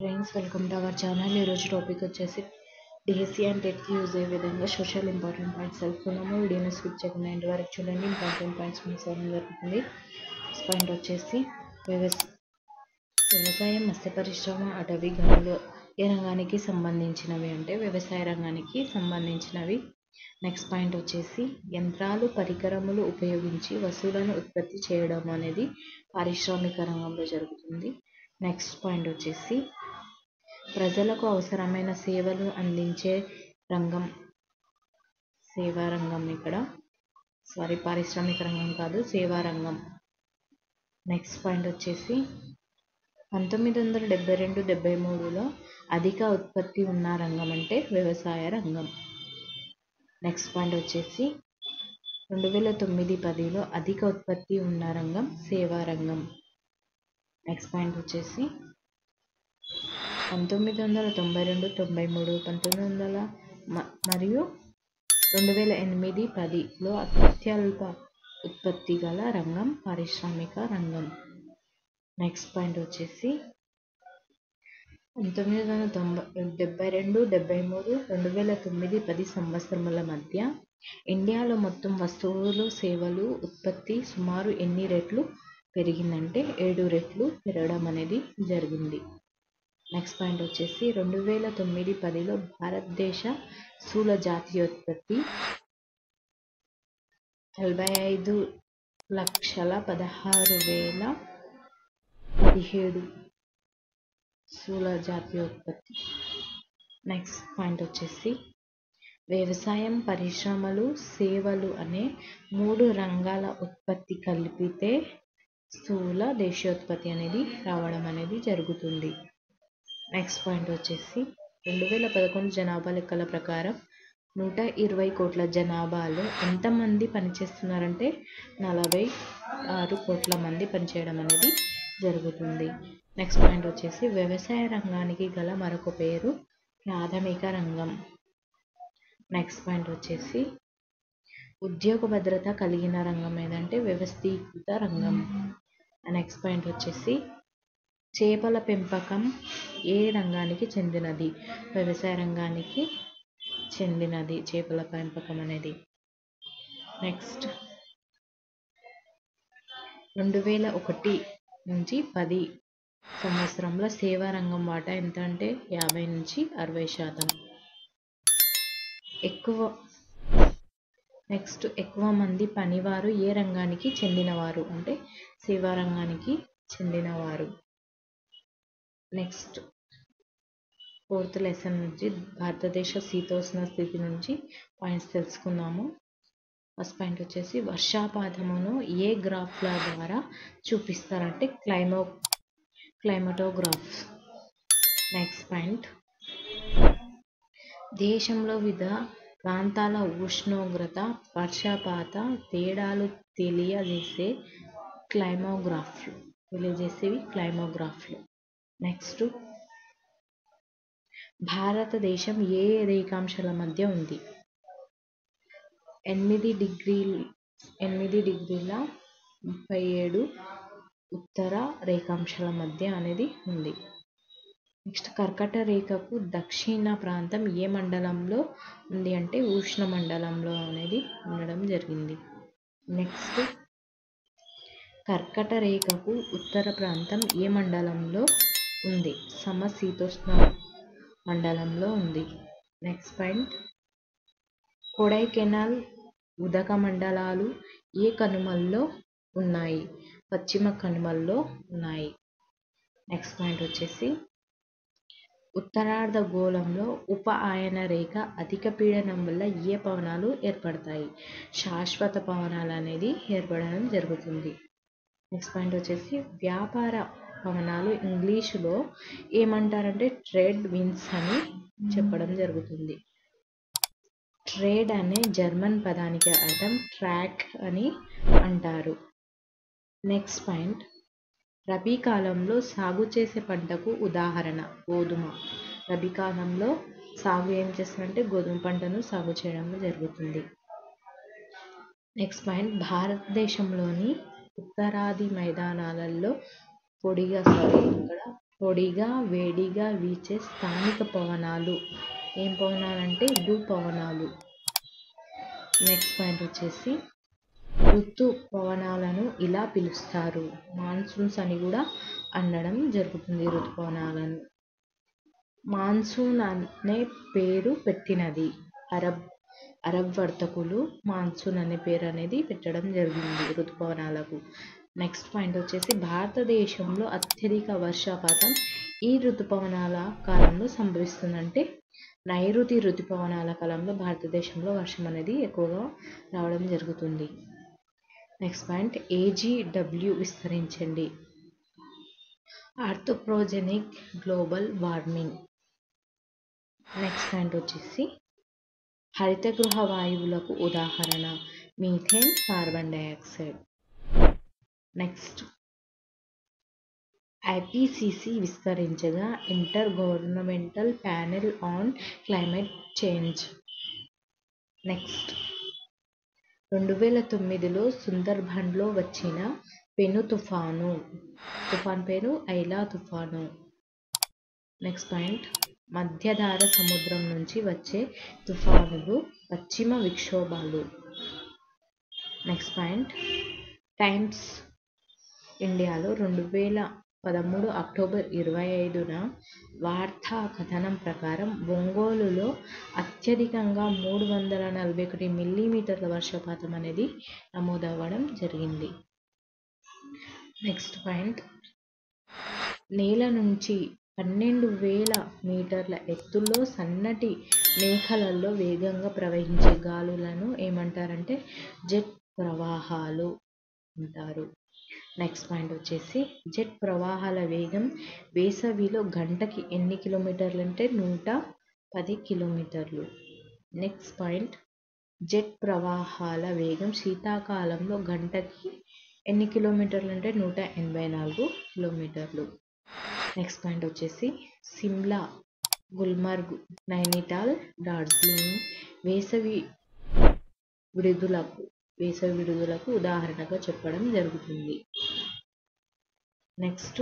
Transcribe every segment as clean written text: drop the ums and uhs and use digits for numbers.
Friends, welcome to our channel. ఈరోజు topic వచ్చేసి DSC and టెట్కి use అయ్యే విధంగా సోషల్ ఇంపార్టెంట్ పాయింట్స్ తెలుసుకున్నాము. వీడియోని స్కిప్ చేయకుండా ఎండ్ వరకు చూడండి. ఇంపార్టెంట్ పాయింట్స్ మిస్ అవ్వడం జరుగుతుంది. ఫస్ట్ పాయింట్ వచ్చేసి వ్యవసాయం, మత్స్య పరిశ్రమ, అటవీ, గనులు ఏ రంగానికి సంబంధించినవి అంటే వ్యవసాయ రంగానికి సంబంధించినవి. నెక్స్ట్ పాయింట్ వచ్చేసి యంత్రాలు, పరికరములు ఉపయోగించి వస్తువులను ఉత్పత్తి చేయడం అనేది పారిశ్రామిక రంగంలో జరుగుతుంది. నెక్స్ట్ పాయింట్ వచ్చేసి ప్రజలకు అవసరమైన సేవలు అందించే రంగం సేవా రంగం. పారిశ్రామిక రంగం కాదు, సేవా రంగం. నెక్స్ట్ పాయింట్ వచ్చేసి 1972-73లో అధిక ఉత్పత్తి ఉన్న రంగం అంటే వ్యవసాయ రంగం. నెక్స్ట్ పాయింట్ వచ్చేసి 2009-10లో అధిక ఉత్పత్తి ఉన్న రంగం సేవా రంగం. నెక్స్ట్ పాయింట్ వచ్చేసి 1992-93, 1900 మరియు 2008-10లో అత్యల్ప ఉత్పత్తి గల రంగం పారిశ్రామిక రంగం. నెక్స్ట్ పాయింట్ వచ్చేసి 1972-73, 2009-10 సంవత్సరముల మధ్య ఇండియాలో మొత్తం వస్తువులు, సేవలు ఉత్పత్తి సుమారు ఎన్ని రెట్లు పెరిగిందంటే 7 రెట్లు పెరగడం అనేది జరిగింది. నెక్స్ట్ పాయింట్ వచ్చేసి 2009-10లో భారతదేశ స్థూల జాతీయోత్పత్తి 45,16,17 స్థూల జాతీయోత్పత్తి. నెక్స్ట్ పాయింట్ వచ్చేసి వ్యవసాయం, పరిశ్రమలు, సేవలు అనే 3 రంగాల ఉత్పత్తి కలిపితే స్థూల దేశీయోత్పత్తి అనేది రావడం అనేది జరుగుతుంది. నెక్స్ట్ పాయింట్ వచ్చేసి 2011 జనాభా లెక్కల ప్రకారం 120 కోట్ల జనాభాలో ఎంతమంది పనిచేస్తున్నారంటే 46 కోట్ల మంది పనిచేయడం అనేది జరుగుతుంది. నెక్స్ట్ పాయింట్ వచ్చేసి వ్యవసాయ రంగానికి గల మరొక పేరు ప్రాథమిక రంగం. నెక్స్ట్ పాయింట్ వచ్చేసి ఉద్యోగ భద్రత కలిగిన రంగం ఏదంటే వ్యవస్థీకృత రంగం. నెక్స్ట్ పాయింట్ వచ్చేసి చేపల పెంపకం ఏ రంగానికి చెందినది? వ్యవసాయ రంగానికి చెందినది చేపల పెంపకం అనేది. నెక్స్ట్ 2001-10 సంవత్సరంలో సేవా రంగం వాటా ఎంత అంటే 50-60%. ఎక్కువ మంది పనివారు ఏ రంగానికి చెందినవారు అంటే సేవా రంగానికి చెందినవారు. నెక్స్ట్ 4th లెసన్ నుంచి భారతదేశ శీతోష్ణ స్థితి నుంచి పాయింట్స్ తెలుసుకుందాము. ఫస్ట్ పాయింట్ వచ్చేసి వర్షపాతమును ఏ గ్రాఫ్ల ద్వారా చూపిస్తారంటే క్లైమటోగ్రాఫ్. నెక్స్ట్ పాయింట్ దేశంలో వివిధ ప్రాంతాల ఉష్ణోగ్రత, వర్షపాత తేడాలు తెలియజేసేవి క్లైమోగ్రాఫ్లు. నెక్స్ట్ భారతదేశం ఏ రేఖాంశాల మధ్య ఉంది? 8°37' ఉత్తర రేఖాంశాల మధ్య అనేది ఉంది. నెక్స్ట్ కర్కట రేఖకు దక్షిణ ప్రాంతం ఏ మండలంలో ఉంది అంటే ఉష్ణ మండలంలో అనేది ఉండడం జరిగింది. నెక్స్ట్ కర్కట రేఖకు ఉత్తర ప్రాంతం ఏ మండలంలో ఉంది? సమశీతోష్ణ మండలంలో ఉంది. నెక్స్ట్ పాయింట్ కొడైకెనాల్ ఉదక మండలాలు ఏ కనుమల్లో ఉన్నాయి? పశ్చిమ కనుమల్లో ఉన్నాయి. నెక్స్ట్ పాయింట్ వచ్చేసి ఉత్తరార్ధగోళంలో ఉప ఆయన రేఖ అధిక పీడనం వల్ల ఏ పవనాలు ఏర్పడతాయి? శాశ్వత పవనాలు అనేది ఏర్పడడం జరుగుతుంది. నెక్స్ట్ పాయింట్ వచ్చేసి వ్యాపార పవనాలు ఇంగ్లీషులో ఏమంటారంటే ట్రేడ్ విండ్స్ అని చెప్పడం జరుగుతుంది. ట్రేడ్ అనే జర్మన్ పదానికి అర్థం ట్రాక్ అని అంటారు. నెక్స్ట్ పాయింట్ రబీ కాలంలో సాగు చేసే పంటకు ఉదాహరణ గోధుమ. రబీ కాలంలో సాగు ఏం చేస్తారంటే గోధుమ పంటను సాగు చేయడం జరుగుతుంది. నెక్స్ట్ పాయింట్ భారతదేశంలోని ఉత్తరాది మైదానాలలో ఇక్కడ పొడిగా వేడిగా వీచే స్థానిక పవనాలు. ఏం పవనాలంటే ఋతుపవనాలు. నెక్స్ట్ పాయింట్ వచ్చేసి ఋతుపవనాలను ఇలా పిలుస్తారు. మాన్సూన్స్ అని కూడా అనడం జరుగుతుంది ఋతుపవనాలను. మాన్సూన్ అనే పేరు పెట్టినది అరబ్ వర్తకులు మాన్సూన్ అనే పేరు అనేది పెట్టడం జరిగింది ఋతుపవనాలకు. నెక్స్ట్ పాయింట్ వచ్చేసి భారతదేశంలో అత్యధిక వర్షపాతం ఈ ఋతుపవనాల కాలంలో సంభవిస్తుందంటే నైరుతి ఋతుపవనాల కాలంలో భారతదేశంలో వర్షం అనేది ఎక్కువగా రావడం జరుగుతుంది. నెక్స్ట్ పాయింట్ AGW విస్తరించండి. Anthropogenic global warming. Next point వచ్చేసి హరితగృహ వాయువులకు ఉదాహరణ methane, carbon dioxide. Next IPCC విస్తరించగా intergovernmental panel on climate change. Next 2009లో సుందర్బన్లో వచ్చిన పెను తుఫాను పేరు ఐలా తుఫాను. నెక్స్ట్ పాయింట్ మధ్యధరా సముద్రం నుంచి వచ్చే తుఫానులు పశ్చిమ విక్షోభాలు. నెక్స్ట్ పాయింట్ టైమ్స్ ఇండియాలో 2013 అక్టోబర్ 25న వార్తా కథనం ప్రకారం ఒంగోలులో అత్యధికంగా 341 మిల్లీమీటర్ల వర్షపాతం అనేది నమోదవ్వడం జరిగింది. నెక్స్ట్ పాయింట్ నేల నుంచి 12,000 మీటర్ల ఎత్తులో సన్నటి మేఖలలో వేగంగా ప్రవహించే గాలులను ఏమంటారంటే జెట్ ప్రవాహాలు అంటారు. నెక్స్ట్ పాయింట్ వచ్చేసి జెట్ ప్రవాహాల వేగం వేసవిలో గంటకి ఎన్ని కిలోమీటర్లు అంటే 110 కిలోమీటర్లు. నెక్స్ట్ పాయింట్ జెట్ ప్రవాహాల వేగం శీతాకాలంలో గంటకి ఎన్ని కిలోమీటర్లు అంటే 184 కిలోమీటర్లు. నెక్స్ట్ పాయింట్ వచ్చేసి సిమ్లా, గుల్మర్గ్, నైనిటాల్, డార్జిలింగ్ వేసవి విడుదలకు ఉదాహరణగా చెప్పడం జరుగుతుంది. నెక్స్ట్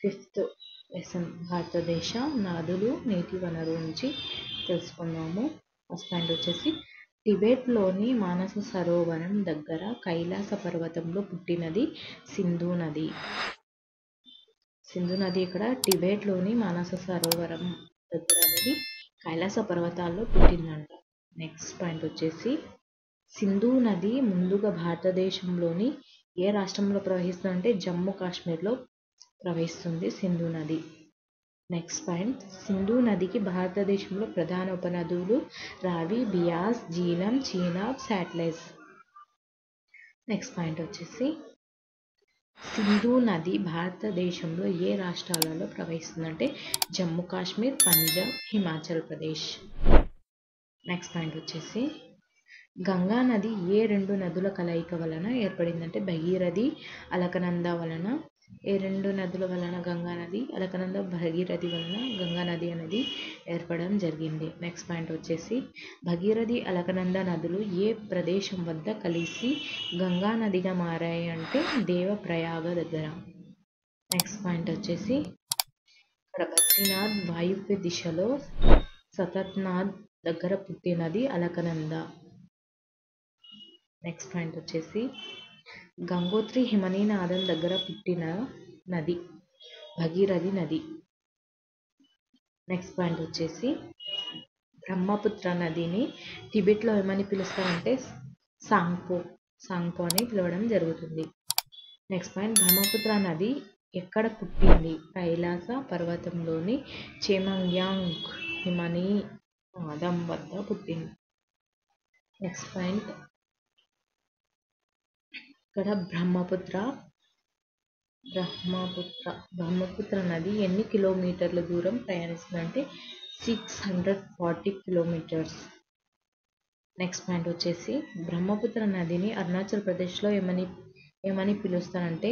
5th లెసన్ భారతదేశ నదులు నీటి వనరుల నుంచి తెలుసుకుందాము. ఫస్ట్ పాయింట్ వచ్చేసి టిబెట్లోని మానస సరోవరం దగ్గర కైలాస పర్వతంలో పుట్టినది సింధు నది. సింధు నది ఇక్కడ టిబెట్లోని మానస సరోవరం దగ్గర అనేది కైలాస పర్వతాల్లో పుట్టిందంట. నెక్స్ట్ పాయింట్ వచ్చేసి సింధు నది ముందుగా భారతదేశంలోని ఏ రాష్ట్రంలో ప్రవహిస్తుందంటే జమ్మూ కాశ్మీర్లో ప్రవహిస్తుంది సింధు నది. నెక్స్ట్ పాయింట్ సింధు నదికి భారతదేశంలో ప్రధాన ఉపనదులు రావి, బియాస్, జీలం, చీనాబ్, సాట్లెజ్. నెక్స్ట్ పాయింట్ వచ్చేసి సింధు నది భారతదేశంలో ఏ రాష్ట్రాలలో ప్రవహిస్తుందంటే జమ్మూ కాశ్మీర్, పంజాబ్, హిమాచల్ ప్రదేశ్. నెక్స్ట్ పాయింట్ వచ్చేసి గంగా నది ఏ 2 నదుల కలయిక వలన ఏర్పడిందంటే భగీరథి, అలకనంద వలన. ఏ 2 నదుల వలన గంగా నది, అలకనంద, భగీరథి వలన గంగా నది అనేది ఏర్పడడం జరిగింది. నెక్స్ట్ పాయింట్ వచ్చేసి భగీరథి, అలకనంద నదులు ఏ ప్రదేశం వద్ద కలిసి గంగా నదిగా మారాయి అంటే దేవప్రయాగ దగ్గర. నెక్స్ట్ పాయింట్ వచ్చేసి ఇక్కడ బద్రీనాథ్ వాయువ్య దిశలో సతత్నాథ్ దగ్గర పుట్టినది అలకనంద. నెక్స్ట్ పాయింట్ వచ్చేసి గంగోత్రి హిమనీనాథం దగ్గర పుట్టిన నది భగీరథి నది. నెక్స్ట్ పాయింట్ వచ్చేసి బ్రహ్మపుత్ర నదిని టిబెట్లో ఏమని పిలుస్తారంటే సాంగ్పో అని పిలవడం జరుగుతుంది. నెక్స్ట్ పాయింట్ బ్రహ్మపుత్ర నది ఎక్కడ పుట్టింది? కైలాస పర్వతంలోని చెమాంగ్యాంగ్ హిమనీనాథం వద్ద పుట్టింది. నెక్స్ట్ పాయింట్ ఇక్కడ బ్రహ్మపుత్ర నది ఎన్ని కిలోమీటర్ల దూరం ప్రయాణిస్తుందంటే 640 కిలోమీటర్స్. నెక్స్ట్ పాయింట్ వచ్చేసి బ్రహ్మపుత్ర నదిని అరుణాచల్ ప్రదేశ్లో ఏమని పిలుస్తారంటే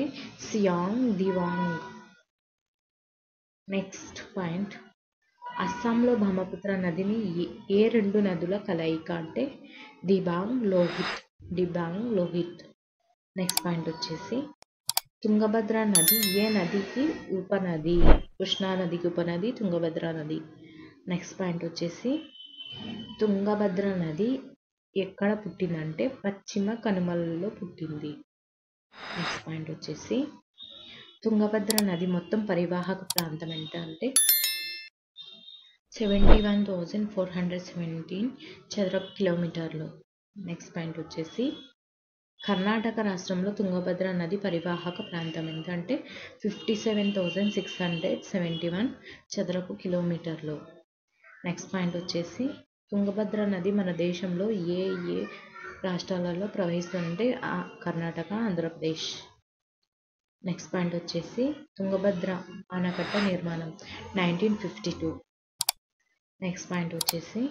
సియాంగ్ దివాంగ్. నెక్స్ట్ పాయింట్ అస్సాంలో బ్రహ్మపుత్ర నదిని ఏ 2 నదుల కలయిక అంటే దిబాంగ్ లోహిత్. నెక్స్ట్ పాయింట్ వచ్చేసి తుంగభద్ర నది ఏ నదికి ఉపనది? కృష్ణా నదికి ఉపనది తుంగభద్ర నది. నెక్స్ట్ పాయింట్ వచ్చేసి తుంగభద్ర నది ఎక్కడ పుట్టిందంటే పశ్చిమ కనుమలలో పుట్టింది. నెక్స్ట్ పాయింట్ వచ్చేసి తుంగభద్ర నది మొత్తం పరివాహక ప్రాంతం ఎంత అంటే 71,417 చదరపు కిలోమీటర్లు. నెక్స్ట్ పాయింట్ వచ్చేసి కర్ణాటక రాష్ట్రంలో తుంగభద్ర నది పరివాహక ప్రాంతం ఎంత అంటే 57,671 చదరపు కిలోమీటర్లు. నెక్స్ట్ పాయింట్ వచ్చేసి తుంగభద్ర నది మన దేశంలో ఏ ఏ రాష్ట్రాలలో ప్రవహిస్తుందంటే కర్ణాటక, ఆంధ్రప్రదేశ్. నెక్స్ట్ పాయింట్ వచ్చేసి తుంగభద్ర ఆనకట్ట నిర్మాణం 1952. నెక్స్ట్ పాయింట్ వచ్చేసి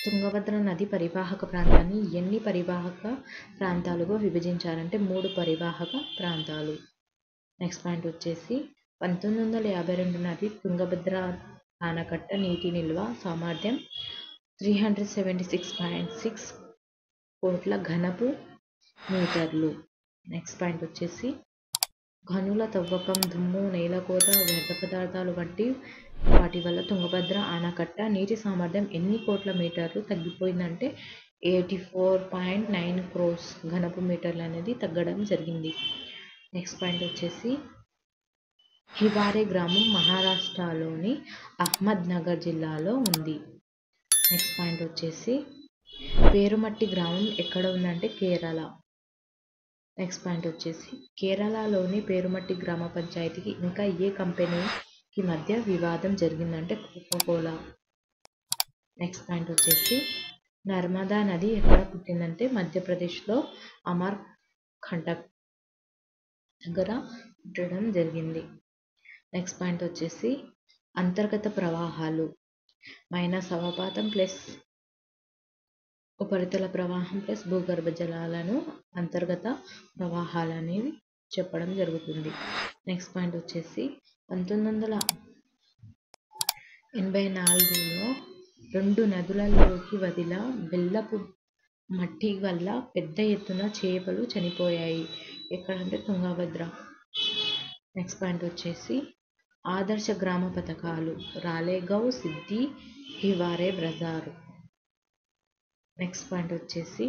తుంగభద్ర నది పరివాహక ప్రాంతాన్ని ఎన్ని పరివాహక ప్రాంతాలుగా విభజించారంటే 3 పరివాహక ప్రాంతాలు. నెక్స్ట్ పాయింట్ వచ్చేసి 1952 నాటి తుంగభద్ర ఆనకట్ట నీటి నిల్వ సామర్థ్యం 376.6 కోట్ల ఘనపు మీటర్లు. నెక్స్ట్ పాయింట్ వచ్చేసి గనుల తవ్వకం, దుమ్ము, నేలకోత, వ్యర్థ పదార్థాలు వంటి వాటి వల్ల తుంగభద్ర ఆనకట్ట నీటి సామర్థ్యం ఎన్ని కోట్ల మీటర్లు తగ్గిపోయిందంటే 84.9 crores ఘనపు మీటర్లు అనేది తగ్గడం జరిగింది. నెక్స్ట్ పాయింట్ వచ్చేసి హివారే గ్రామం మహారాష్ట్రలోని అహ్మద్ నగర్ జిల్లాలో ఉంది. నెక్స్ట్ పాయింట్ వచ్చేసి పేరుమట్టి గ్రామం ఎక్కడ ఉందంటే కేరళ. నెక్స్ట్ పాయింట్ వచ్చేసి కేరళలోని పేరుమట్టి గ్రామ పంచాయతీకి ఇంకా ఏ కంపెనీకి మధ్య వివాదం జరిగిందంటే కోకోకోలా. నెక్స్ట్ పాయింట్ వచ్చేసి నర్మదా నది ఎక్కడ పుట్టిందంటే మధ్యప్రదేశ్లో అమర్ కంటక్ దగ్గర పుట్టడం జరిగింది. నెక్స్ట్ పాయింట్ వచ్చేసి అంతర్గత ప్రవాహాలు మైనస్ అవపాతం ప్లస్ ఉపరితల ప్రవాహం ప్లస్ భూగర్భ జలాలను అంతర్గత ప్రవాహాలు అనేవి చెప్పడం జరుగుతుంది. నెక్స్ట్ పాయింట్ వచ్చేసి 1984లో 2 నదులలోకి వదిల బెల్లపు మట్టి వల్ల పెద్ద ఎత్తున చేపలు చనిపోయాయి ఎక్కడంటే తుంగభద్ర. నెక్స్ట్ పాయింట్ వచ్చేసి ఆదర్శ గ్రామ పథకాలు రాలేగావ్, సిద్ధి, హివారే బజార్. నెక్స్ట్ పాయింట్ వచ్చేసి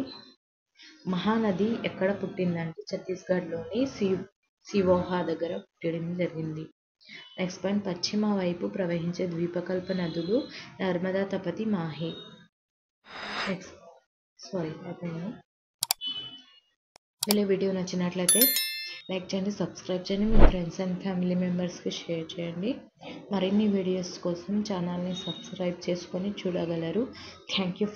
మహానది ఎక్కడ పుట్టిందంటే ఛత్తీస్గఢ్లోని సివోహా దగ్గర పుట్టడం జరిగింది. నెక్స్ట్ పాయింట్ పశ్చిమ వైపు ప్రవహించే ద్వీపకల్ప నదులు నర్మదా, తపతి, మాహి. వీడియో నచ్చినట్లయితే లైక్ చేయండి, సబ్స్క్రైబ్ చేయండి, మీ ఫ్రెండ్స్ అండ్ ఫ్యామిలీ మెంబర్స్కి షేర్ చేయండి. మరిన్ని వీడియోస్ కోసం ఛానల్ని సబ్స్క్రైబ్ చేసుకొని చూడగలరు. Thank you.